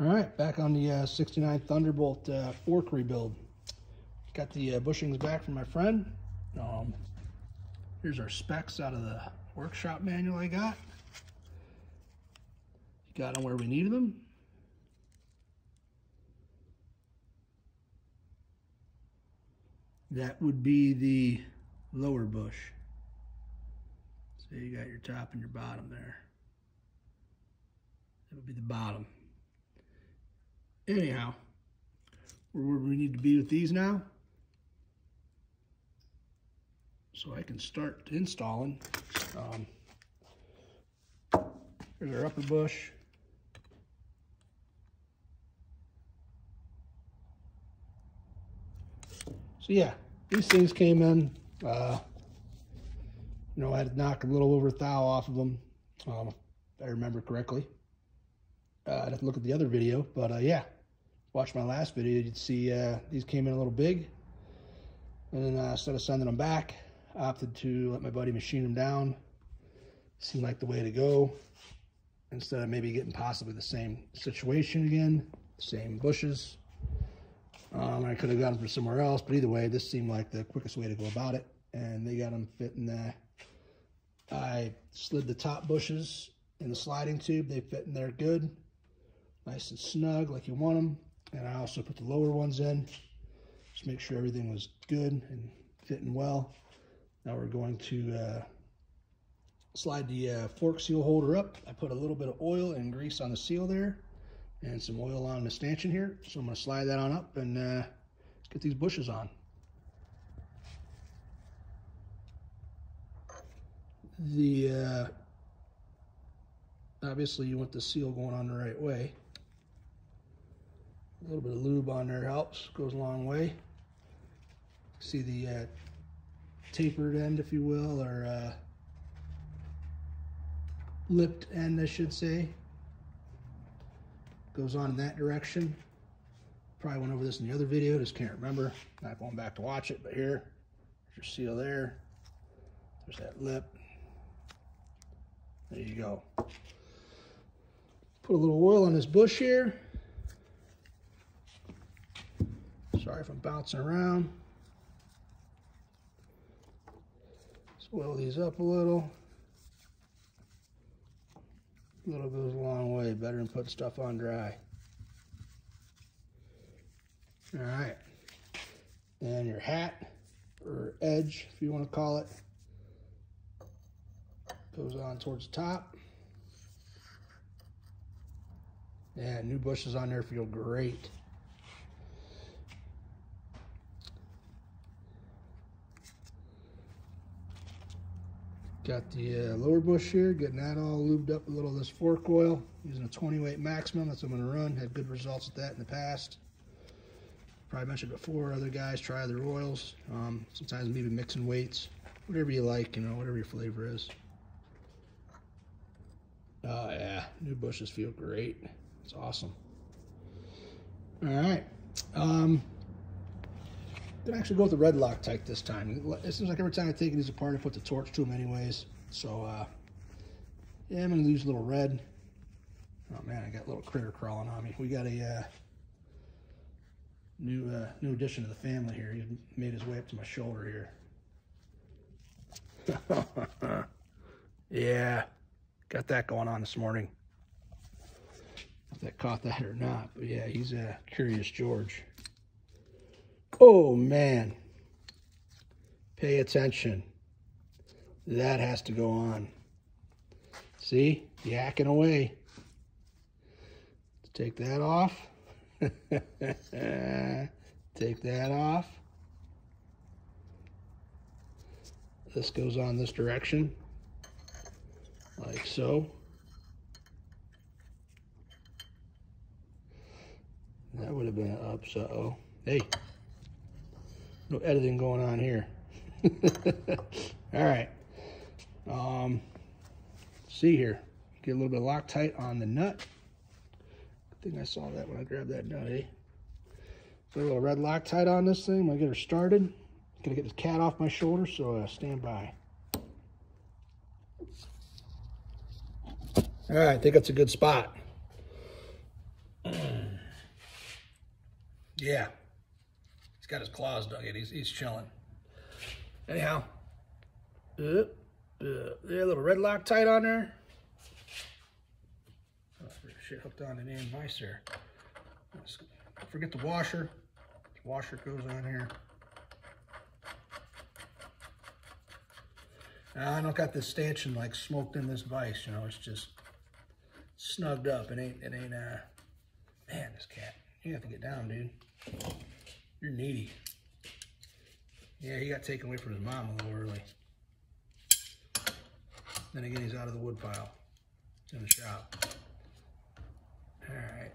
All right, back on the 69 Thunderbolt fork rebuild. Got the bushings back from my friend. Here's our specs out of the workshop manual I got. Got them where we needed them. That would be the lower bush. So you got your top and your bottom there. That would be the bottom. Anyhow, we're where we need to be with these now. So I can start installing. Here's our upper bush. So yeah, these things came in, I had to knock a little over 1 thou off of them, if I remember correctly. I'd have to look at the other video, but yeah, watch my last video, you'd see these came in a little big. And then instead of sending them back, I opted to let my buddy machine them down. Seemed like the way to go. Instead of maybe getting possibly the same situation again, same bushes. I could have gotten them from somewhere else, but either way, this seemed like the quickest way to go about it. And they got them fit in there. I slid the top bushes in the sliding tube. They fit in there good, nice and snug like you want them. And I also put the lower ones in, just make sure everything was good and fitting well. Now we're going to slide the fork seal holder up. I put a little bit of oil and grease on the seal there, and some oil on the stanchion here. So I'm going to slide that on up and let's get these bushes on. Obviously you want the seal going on the right way. A little bit of lube on there helps, goes a long way. See the tapered end, if you will, or lipped end, I should say. Goes on in that direction. Probably went over this in the other video, just can't remember. Not going back to watch it, but here, there's your seal there. There's that lip. There you go. Put a little oil on this bush here. Sorry if I'm bouncing around. Let's oil these up a little. A little goes a long way, better than putting stuff on dry. All right, and your hat, or edge, if you want to call it, goes on towards the top. Yeah, new bushes on there feel great. Got the lower bush here, getting that all lubed up with a little of this fork oil, using a 20 weight maximum. That's what I'm going to run. Had good results with that in the past. Probably mentioned before, other guys try other oils. Sometimes maybe mixing weights, whatever you like, whatever your flavor is. Oh yeah, new bushes feel great. It's awesome. All right. Gonna actually go with the red Loctite this time. It seems like every time I take these apart, I put the torch to them anyways. So, yeah, I'm gonna use a little red. Oh man, I got a little critter crawling on me. We got a new addition to the family here. He made his way up to my shoulder here. Yeah, got that going on this morning. If that caught that or not, but yeah, he's a Curious George. Oh man, pay attention. That has to go on. See, yakking away. Let's take that off. Take that off. This goes on this direction, like so. That would have been an up, so hey. No editing going on here. All right. See here. Get a little bit of Loctite on the nut. I think I saw that when I grabbed that nut, eh? Put a little red Loctite on this thing. I'm gonna get her started. Gonna get this cat off my shoulder, so stand by. All right, I think that's a good spot. Yeah. He's got his claws dug in. He's chilling. Anyhow. Yeah, little red Loctite on there. Oh, shit hooked on the damn vise there. Don't forget the washer. The washer goes on here. Now, I don't got this stanchion like smoked in this vise, you know, it's just snugged up. It ain't, man, this cat, you have to get down, dude. You're needy. Yeah, he got taken away from his mom a little early. Then again, he's out of the wood pile. It's in the shop. All right.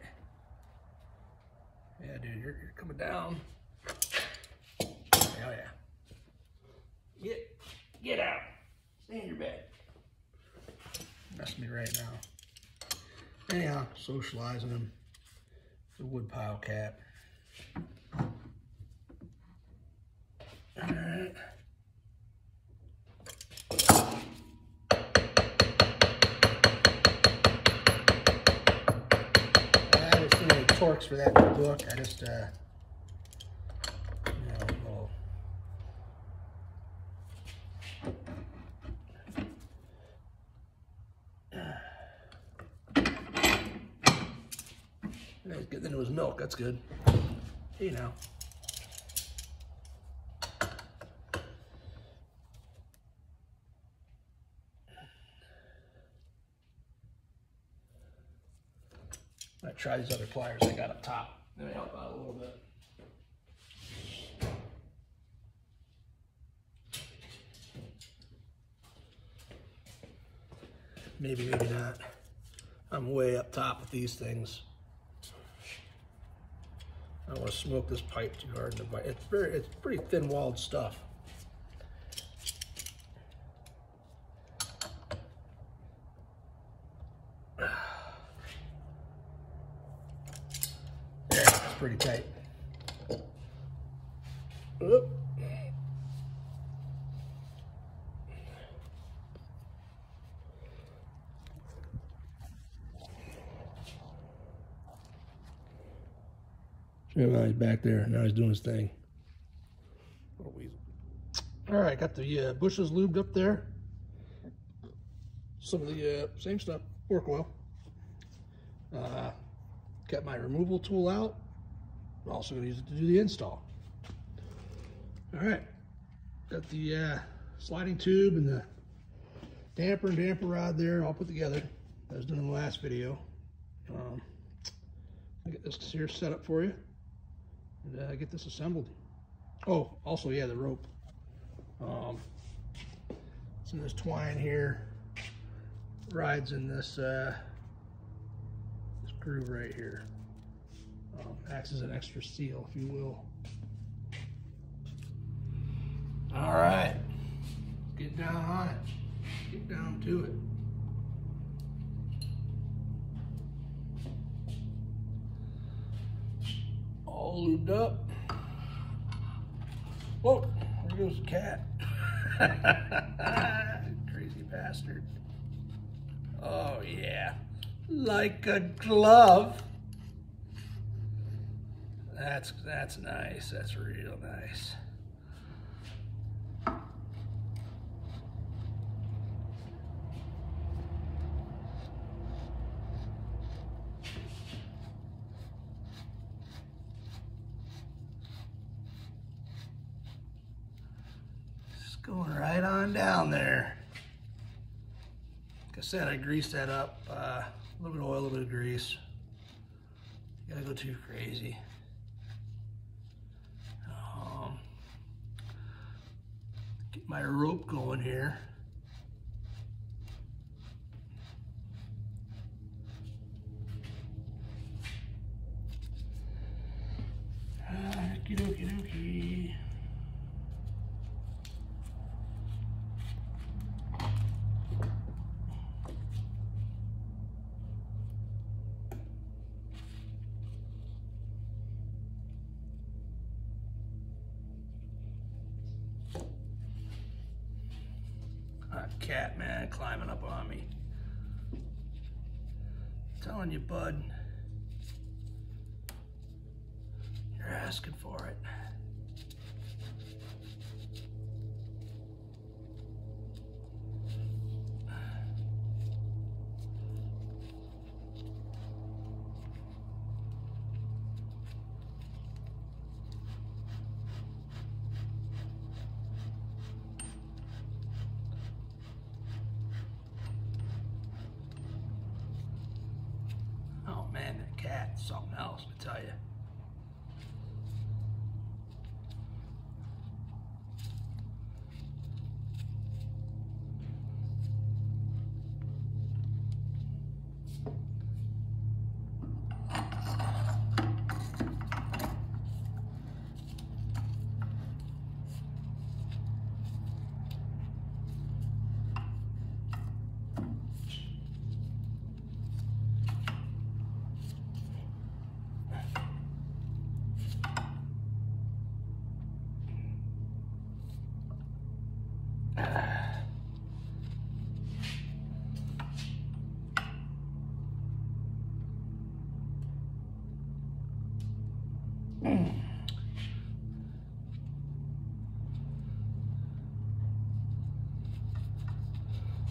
Yeah, dude, you're coming down. Oh, yeah. Get out. Stay in your bed. Mess me right now. Anyhow, socializing him. The woodpile cat. Alright. I just need any torques for that book. I just, you know, little. He's getting into his milk, that's good. You know. I'm gonna try these other pliers I got up top. They may help out a little bit. Maybe, maybe not. I'm way up top with these things. I don't want to smoke this pipe too hard in the bite. It's pretty thin-walled stuff. Yeah, it's pretty tight. Oop. Now he's back there. Now he's doing his thing. Little weasel. All right, got the bushes lubed up there. Some of the same stuff work well. Got my removal tool out. I'm also going to use it to do the install. All right, got the sliding tube and the damper and damper rod there all put together. That was done in the last video. I'll get this here set up for you. And get this assembled. Oh, also, yeah, the rope. It's in this twine here. Rides in this this groove right here. Acts as an extra seal, if you will. All right, get down on it. Get down to it. All lubed up. Whoa, there goes the cat. Crazy bastard. Oh yeah, like a glove. That's nice. That's real nice. Going right on down there. Like I said, I greased that up. A little bit of oil, a little bit of grease. You gotta go too crazy. Get my rope going here. Okie dokie dokie. Cat, man, climbing up on me. I'm telling you, bud. You're asking for it. Oh man, that cat's something else, I tell you.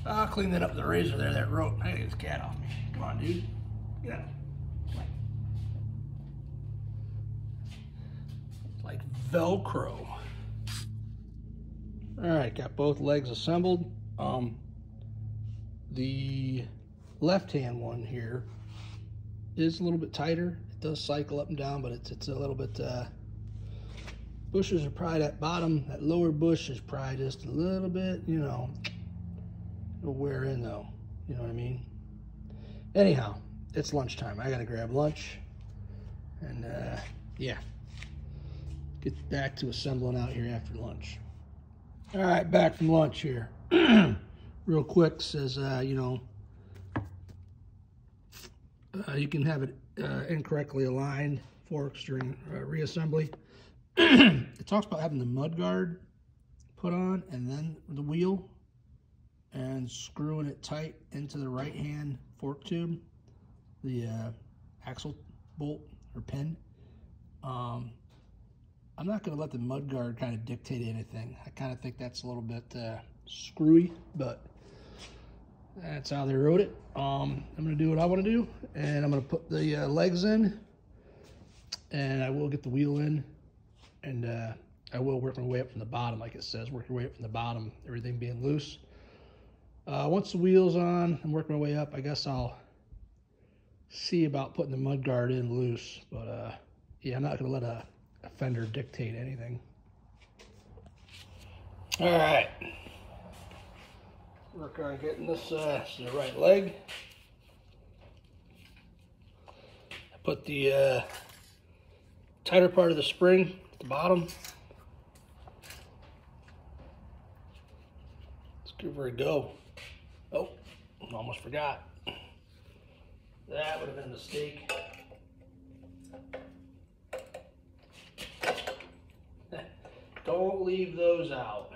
I'll clean that up with the razor there, that rope. I gotta get this cat off me. Come on, dude. Get out. It's like Velcro. All right, got both legs assembled. The left-hand one here is a little bit tighter. It does cycle up and down, but it's a little bit, bushes are probably that bottom, that lower bush is probably just a little bit, you know, it'll wear in though, you know what I mean? Anyhow, it's lunchtime. I gotta grab lunch and yeah, get back to assembling out here after lunch. All right, back from lunch here. Real quick, says, you know, you can have it incorrectly aligned forks during reassembly. It talks about having the mud guard put on and then the wheel and screwing it tight into the right hand fork tube, the axle bolt or pin. I'm not going to let the mud guard kind of dictate anything. I kind of think that's a little bit screwy, but that's how they wrote it. I'm going to do what I want to do, and I'm going to put the legs in, and I will get the wheel in, and I will work my way up from the bottom, like it says, work your way up from the bottom, everything being loose. Once the wheel's on, I'm working my way up. I guess I'll see about putting the mud guard in loose, but yeah, I'm not going to let a fender dictate anything. All right. Work on getting this to the right leg. I put the tighter part of the spring at the bottom. Let's give her a go. Oh, almost forgot. That would have been a mistake. Don't leave those out.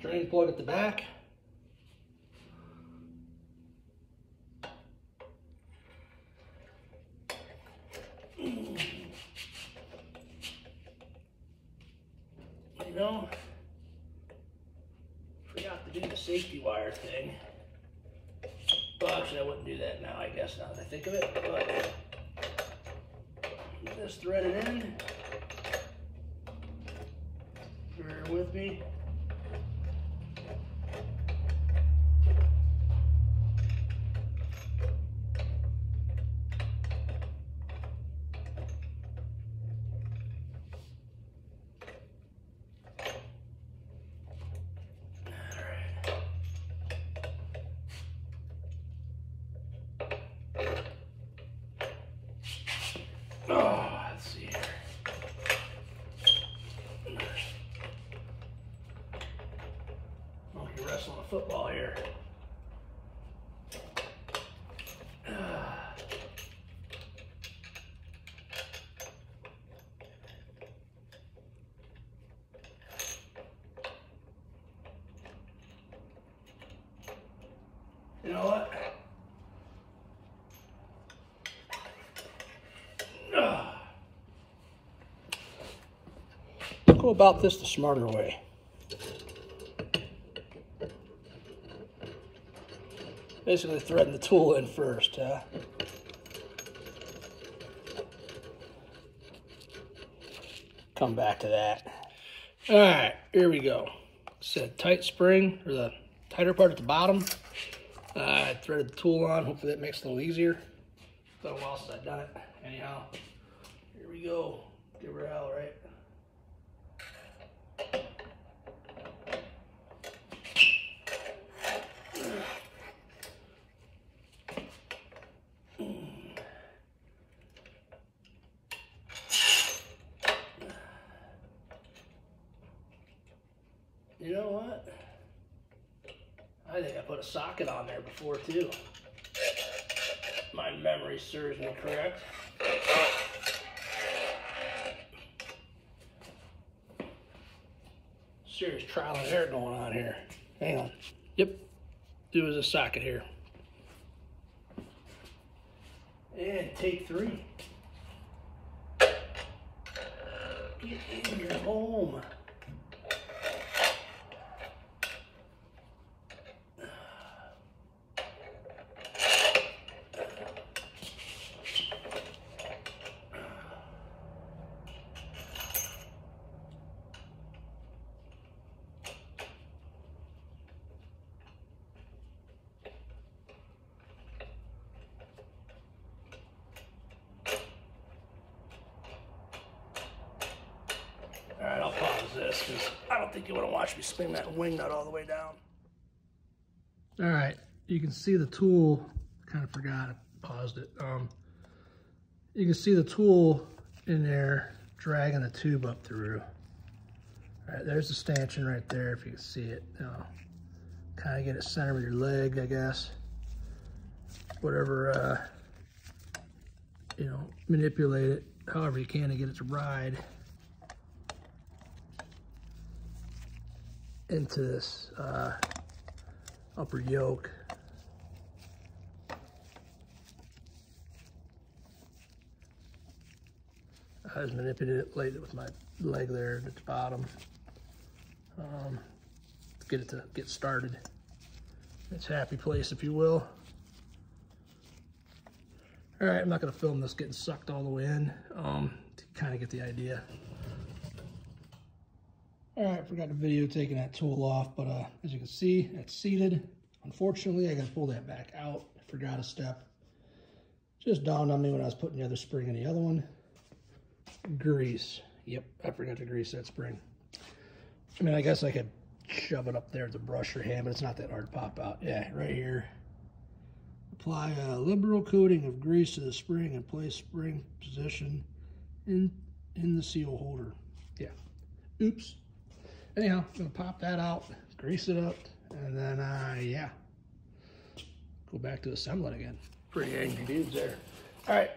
Drain plug at the back. You know, forgot to do the safety wire thing. Well, actually, I wouldn't do that now, I guess, now that I think of it. But just thread it in. Bear with me. Oh, let's see here. Monkey wrestling a football here. You know what? go about this the smarter way. Basically threading the tool in first, huh? Come back to that. All right, here we go. Said tight spring, or the tighter part at the bottom. I threaded the tool on. Hopefully that makes it a little easier. It's been a while since I've done it. Anyhow, here we go. Give her hell, right? You know what? I think I put a socket on there before too. My memory serves me correct. Serious trial and error going on here. Hang on. Yep. There was a socket here. And take 3. Get in your home. All right, I'll pause this because I don't think you want to watch me spin that wing nut all the way down. All right, you can see the tool. Kind of forgot I paused it. You can see the tool in there dragging the tube up through. All right, there's the stanchion right there if you can see it. Kind of get it centered with your leg, I guess. Whatever, you know, manipulate it however you can to get it to ride into this upper yoke. I was manipulating it with my leg there at the bottom to get it to get started. Its happy place, if you will. All right, I'm not going to film this getting sucked all the way in to kind of get the idea. All right, forgot the video taking that tool off, but as you can see, it's seated. Unfortunately, I got to pull that back out. I forgot a step. Just dawned on me when I was putting the other spring in the other one. Grease. Yep, I forgot to grease that spring. I mean, I guess I could shove it up there with a brush or hand, but it's not that hard to pop out. Yeah, right here. Apply a liberal coating of grease to the spring and place spring position in the seal holder. Yeah. Oops. Anyhow, I'm going to pop that out, grease it up, and then, yeah, go back to assembling again. Pretty angry dudes there. All right,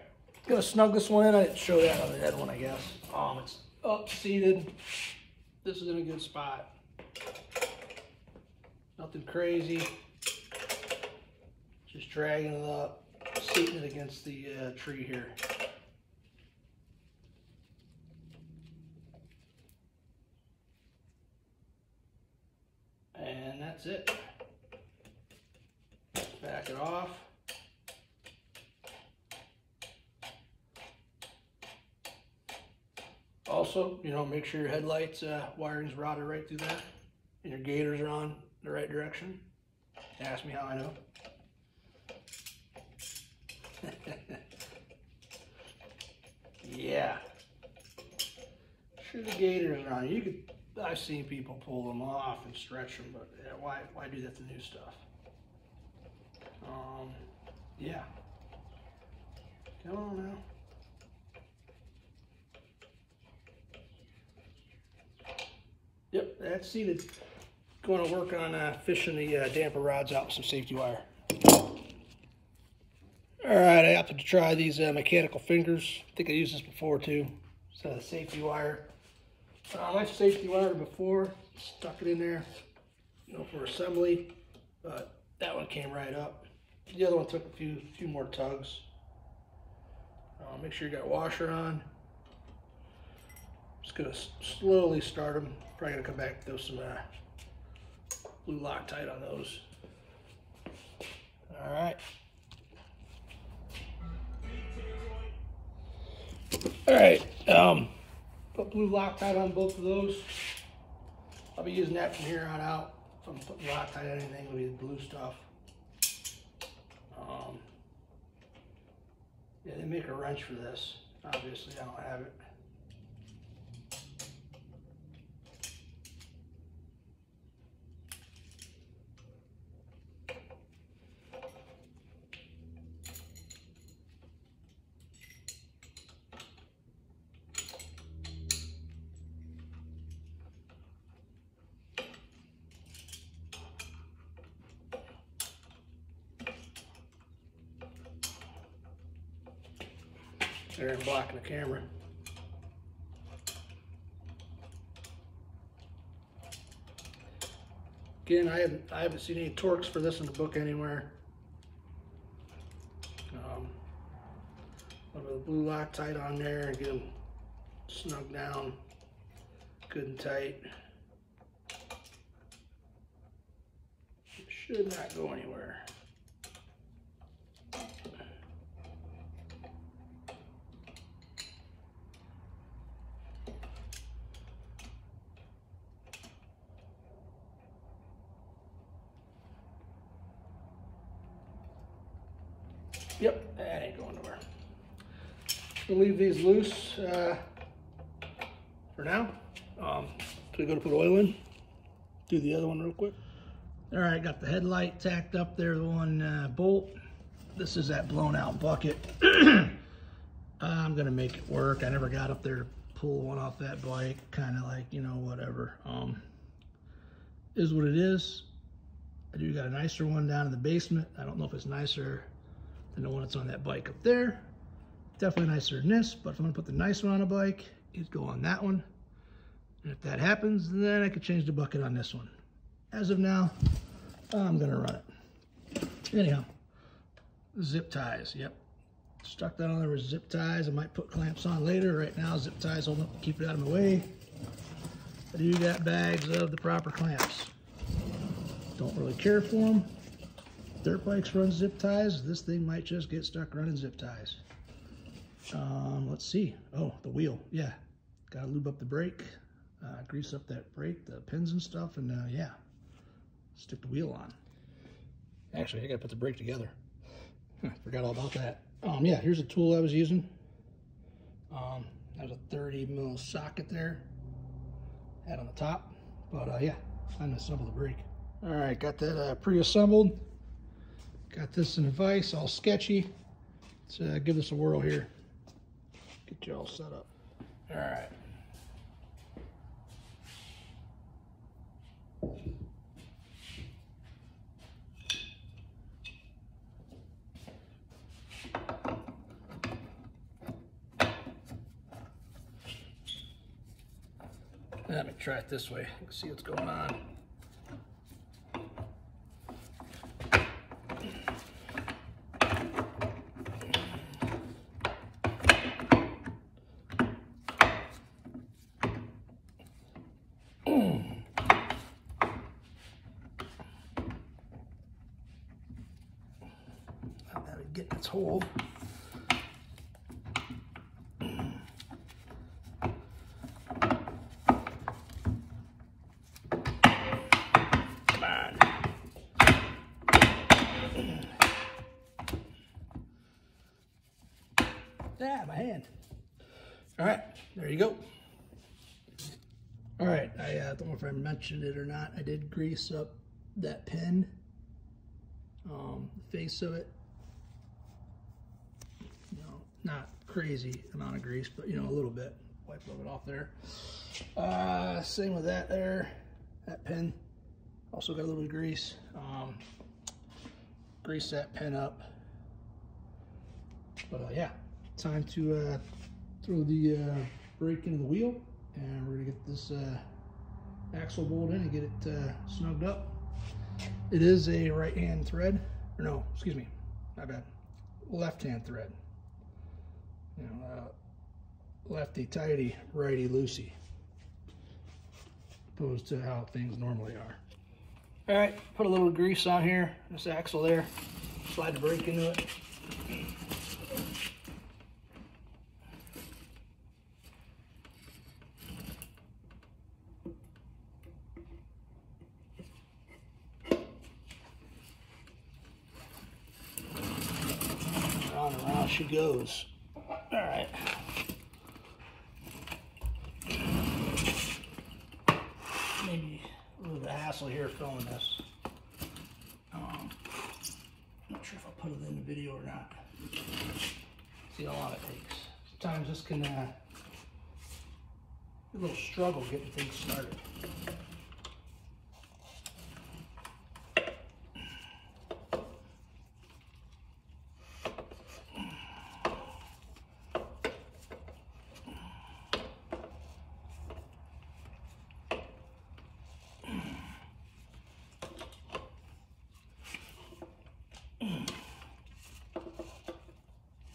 going to snug this one in. I didn't show that on the head one, I guess. It's up, seated. This is in a good spot. Nothing crazy. Just dragging it up, seating it against the tree here. And that's it. Back it off. Also, you know, make sure your headlights wiring's routed right through that, and your gaiters are on the right direction. Ask me how I know. Yeah. Sure, the gaiters are on. You could. I've seen people pull them off and stretch them, but yeah, why do that to new stuff? Yeah. Come on now. Yep, that's seated. Going to work on fishing the damper rods out with some safety wire. All right, I opted to try these mechanical fingers. I think I used this before too. It's a safety wire. My safety wire before, stuck it in there, you know, for assembly, but that one came right up. The other one took a few more tugs. Make sure you got a washer on. Just gonna slowly start them. Probably gonna come back and throw some blue Loctite on those. All right. All right. Put blue Loctite on both of those. I'll be using that from here on out. If I'm putting Loctite on anything, it'll be the blue stuff. Yeah, they make a wrench for this. Obviously, I don't have it. There and blocking the camera. Again, I haven't seen any torques for this in the book anywhere. I'll put the blue Loctite on there and get them snug down, good and tight. It should not go anywhere. Yep, that ain't going nowhere. We'll leave these loose for now. So we go to put oil in. Do the other one real quick. All right, got the headlight tacked up there, the one bolt. This is that blown out bucket. I'm gonna make it work. I never got up there to pull one off that bike. Kind of like, you know, whatever. Is what it is. I do got a nicer one down in the basement. I don't know if it's nicer than the one that's on that bike up there. Definitely nicer than this, but if I'm gonna put the nice one on a bike, it'd go on that one. And if that happens, then I could change the bucket on this one. As of now, I'm gonna run it. Anyhow, zip ties, yep. Stuck that on there with zip ties. I might put clamps on later. Right now, zip ties hold up to keep it out of my way. But you got bags of the proper clamps. Don't really care for them. Dirt bikes run zip ties. This thing might just get stuck running zip ties. Let's see. Oh, the wheel. Yeah, gotta lube up the brake, grease up that brake, the pins and stuff, and yeah, stick the wheel on. Actually, I gotta put the brake together. Forgot all about that. Yeah, here's a tool I was using. There's a 30mm socket there. Had on the top, but yeah, time to assemble the brake. All right, got that pre-assembled. Got this in a vise, all sketchy. Let's give this a whirl here. Get you all set up. All right. Let me try it this way. You can see what's going on. That would get its hole. Ah, my hand. All right, there you go. All right, I don't know if I mentioned it or not. I did grease up that pin, the face of it. You know, not crazy amount of grease, but you know, a little bit. Wipe a little bit off there. Same with that there, that pin. Also got a little bit of grease. Grease that pin up. But yeah. Time to throw the brake into the wheel, and we're gonna get this axle bolt in and get it snugged up. It is a right-hand thread, or no, excuse me, my bad, left-hand thread. You know, lefty-tighty, righty-loosey, opposed to how things normally are. All right, put a little grease on here, this axle there, slide the brake into it. Round and round she goes. All right. Maybe a little bit of hassle here filming this. Not sure if I'll put it in the video or not. See how long it takes. Sometimes this can be a little struggle getting things started.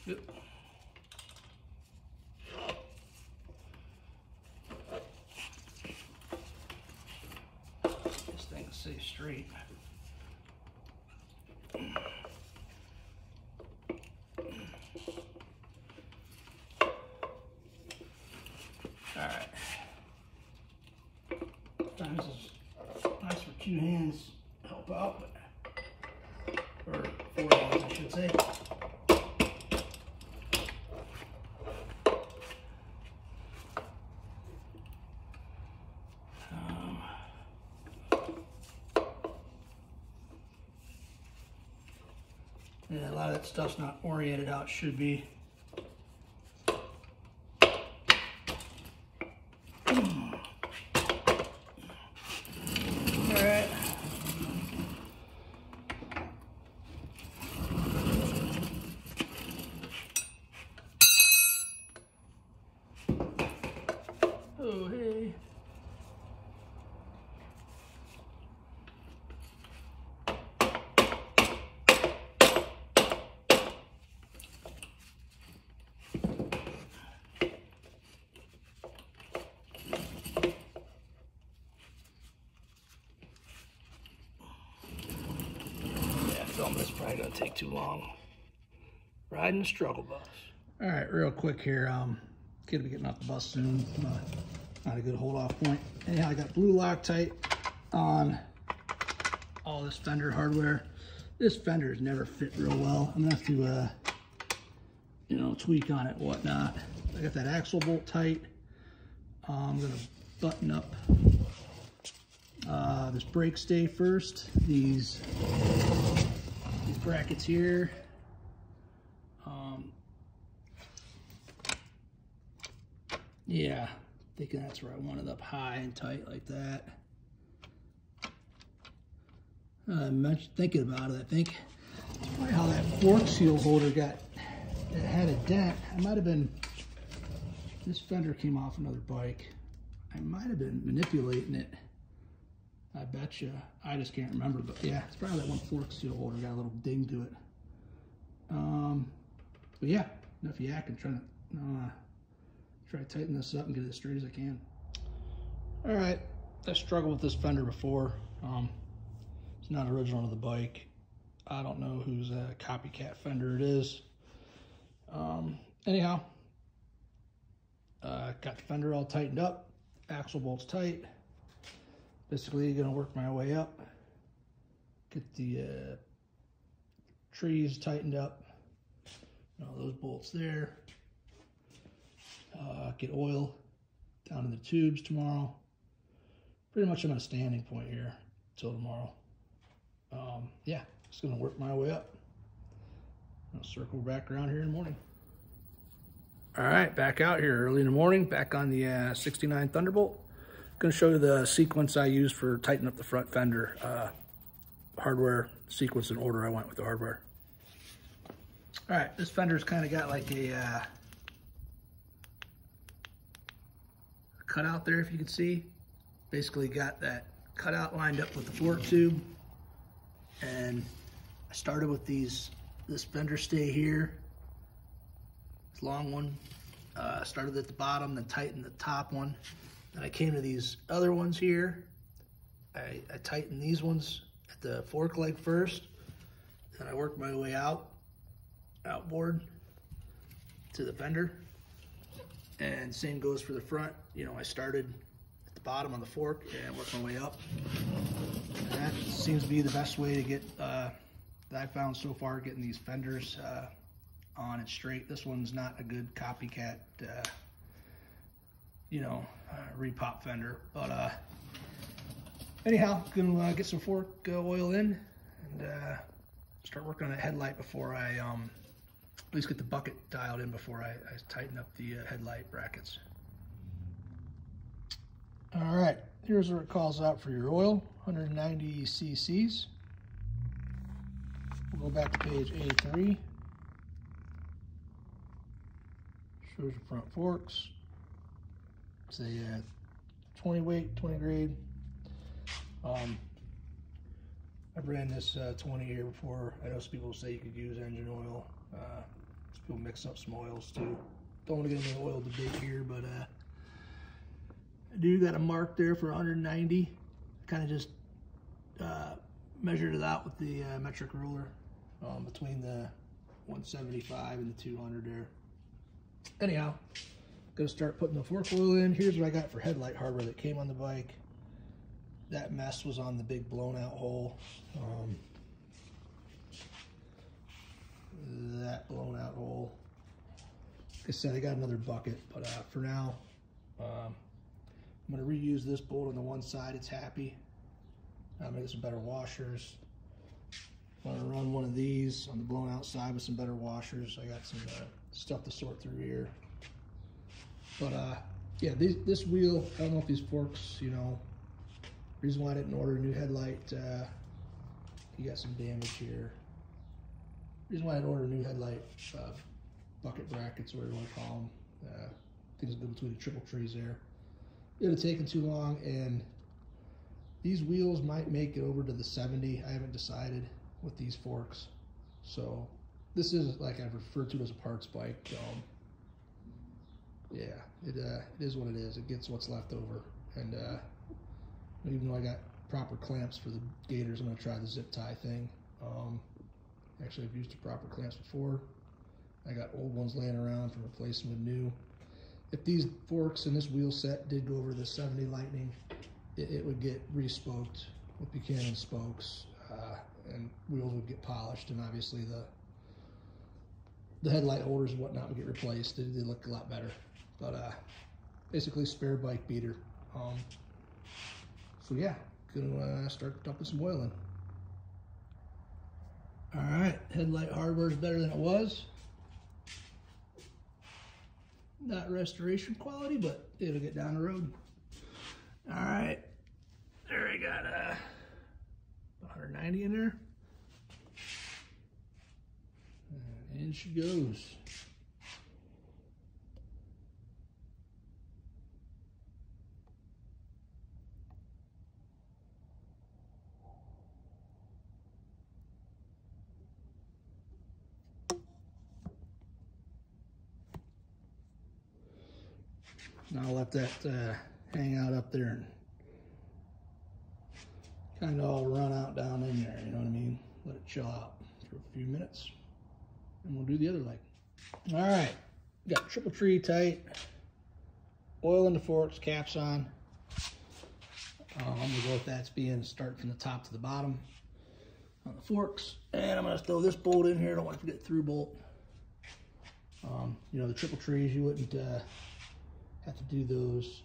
Yep. This thing will stay straight. Alright. Sometimes it's nice for 2 hands to help out, but, or 4 hands I should say. Yeah, a lot of that stuff's not oriented how it should be. Alright. Oh, hey. Film this probably gonna take too long. Riding the struggle bus. All right, real quick here. Kid will be getting off the bus soon. Not a good hold off point. Anyhow, I got blue Loctite on all this fender hardware. This fender has never fit real well. I'm gonna have to, you know, tweak on it, whatnot. I got that axle bolt tight. I'm gonna button up this brake stay first. These brackets here. Yeah, thinking that's where I want it, up high and tight like that. I'm thinking about it. I think that's probably how that fork seal holder got, it had a dent. I might have been, this fender came off another bike. I might have been manipulating it. I bet you. I just can't remember, but yeah, it's probably that one fork seal holder got a little ding to it. But yeah, enough yakking, trying to try to tighten this up and get it as straight as I can. All right, I struggled with this fender before. It's not original to the bike. I don't know whose copycat fender it is. Anyhow, got the fender all tightened up, axle bolts tight. Basically gonna work my way up, get the trees tightened up, you know, those bolts there, get oil down in the tubes tomorrow. Pretty much I'm at a standing point here till tomorrow. Yeah, just gonna work my way up. I'll circle back around here in the morning. All right, back out here early in the morning, back on the 69 Thunderbolt. Going to show you the sequence I used for tightening up the front fender. Hardware sequence in order I went with the hardware. All right, this fender's kind of got like a cutout there, if you can see. Basically got that cutout lined up with the fork tube. And I started with this fender stay here. This long one Started at the bottom, then tightened the top one. Then I came to these other ones here. I tightened these ones at the fork leg first. Then I worked my way outboard to the fender. And same goes for the front. You know, I started at the bottom on the fork and worked my way up. And that seems to be the best way to get, that I've found so far, getting these fenders on and straight. This one's not a good copycat, you know, repop fender. But anyhow, gonna get some fork oil in and start working on that headlight before I at least get the bucket dialed in before I tighten up the headlight brackets. All right, here's where it calls out for your oil, 190 cc's. We'll go back to page A3. Shows your front forks. It's a 20 weight, 20 grade. I've ran this 20 here before. I know some people say you could use engine oil. Some people mix up some oils too. Don't want to get into the oil debate here, but I do got a mark there for 190. Kind of just measured it out with the metric ruler between the 175 and the 200 there. Anyhow, gonna start putting the fork oil in. Here's what I got for headlight hardware that came on the bike. That mess was on the big blown out hole. That blown out hole. Like I said, I got another bucket, but for now, I'm gonna reuse this bolt on the one side. It's happy. I'm gonna get some better washers. I'm gonna run one of these on the blown out side with some better washers. I got some stuff to sort through here. But yeah, this wheel, I don't know if these forks, you know, reason why I didn't order a new headlight, you got some damage here. Reason why I didn't order a new headlight, bucket brackets, whatever you want to call them. I think it's between the triple trees there. It would have taken too long, and these wheels might make it over to the 70. I haven't decided with these forks. So this is, like I've referred to it as a parts bike. Yeah, it is what it is. It gets what's left over. And even though I got proper clamps for the gators, I'm gonna try the zip tie thing. Actually, I've used the proper clamps before. I got old ones laying around for replacing with new. If these forks and this wheel set did go over the 70 Lightning, it would get re-spoked with Buchanan spokes, and wheels would get polished, and obviously the headlight holders and whatnot would get replaced. They look a lot better. But basically spare bike beater. So yeah, gonna start dumping some oil in. All right, headlight hardware is better than it was. Not restoration quality, but it'll get down the road. All right, there I got 190 in there. And in she goes. Now I'll let that hang out up there and kind of all run out down in there, you know what I mean? Let it chill out for a few minutes, and we'll do the other leg. All right, got triple tree tight, oil in the forks, caps on. I'm gonna go with that being start from the top to the bottom on the forks, and I'm gonna throw this bolt in here. I don't want to forget through bolt. You know, the triple trees, you wouldn't have to do those,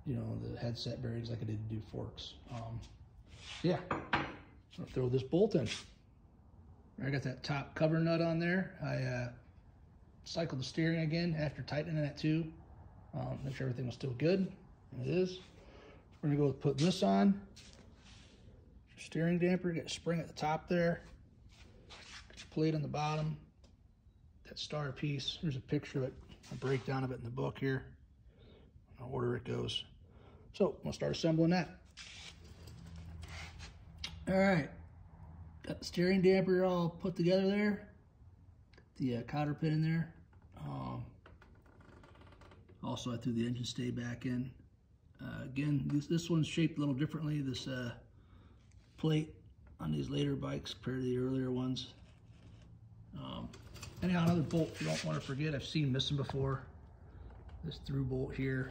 you know, the headset bearings like I did to do forks. Yeah, I'll throw this bolt in. I got that top cover nut on there. I cycled the steering again after tightening that too. Make sure everything was still good, and it is. We're gonna go with putting this on. Steering damper, you got a spring at the top there. Got your plate on the bottom. That star piece, here's a picture of it, a breakdown of it in the book here. Order it goes. So I'm gonna start assembling that. All right, got the steering damper all put together there. Got the cotter pin in there. Also, I threw the engine stay back in. Again, this one's shaped a little differently. This plate on these later bikes compared to the earlier ones. Anyhow, another bolt you don't want to forget. I've seen missing before. This through bolt here.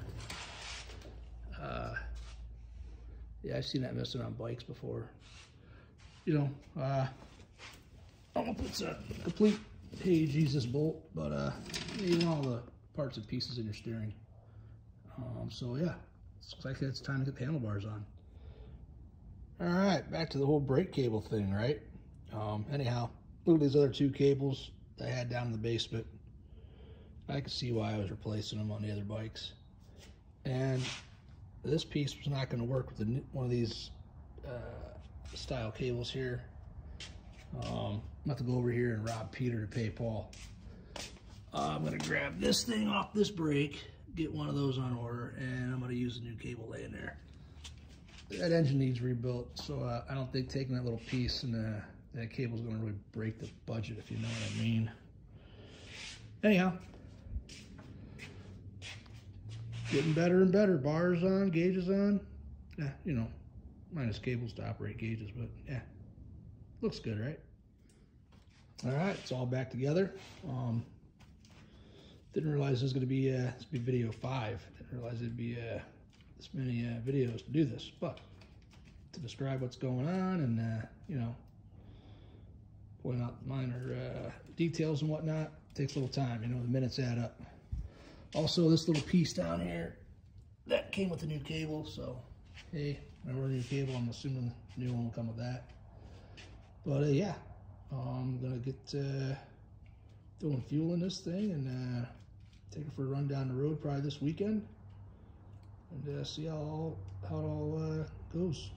Yeah, I've seen that missing on bikes before. You know, I don't know if it's a complete hey Jesus bolt, but you want all the parts and pieces in your steering. So yeah, looks like it's time to get the handlebars on. All right, back to the whole brake cable thing, right? Anyhow, look at these other two cables that I had down in the basement. I could see why I was replacing them on the other bikes. And this piece was not going to work with one of these style cables here. I'm about to go over here and rob Peter to pay Paul. I'm going to grab this thing off this brake, get one of those on order, and I'm going to use the new cable laying there. That engine needs rebuilt, so I don't think taking that little piece and that cable is going to really break the budget, if you know what I mean. Anyhow, getting better and better. Bars on, gauges on. Yeah, you know, minus cables to operate gauges, but yeah, looks good, right? All right, it's all back together. Didn't realize this was going to be video 5. Didn't realize it'd be this many videos to do this, but to describe what's going on and you know, point out minor details and whatnot takes a little time. You know, the minutes add up. Also, this little piece down here that came with the new cable. So, hey, remember the new cable? I'm assuming the new one will come with that. But yeah, I'm gonna get throwing fuel in this thing and take it for a run down the road probably this weekend and see how it all goes.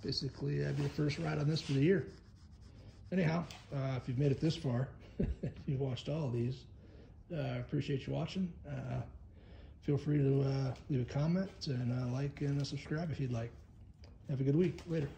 Basically, that'd be the first ride on this for the year. Anyhow, if you've made it this far, if you've watched all of these, appreciate you watching. Feel free to leave a comment and like and subscribe if you'd like. Have a good week. Later.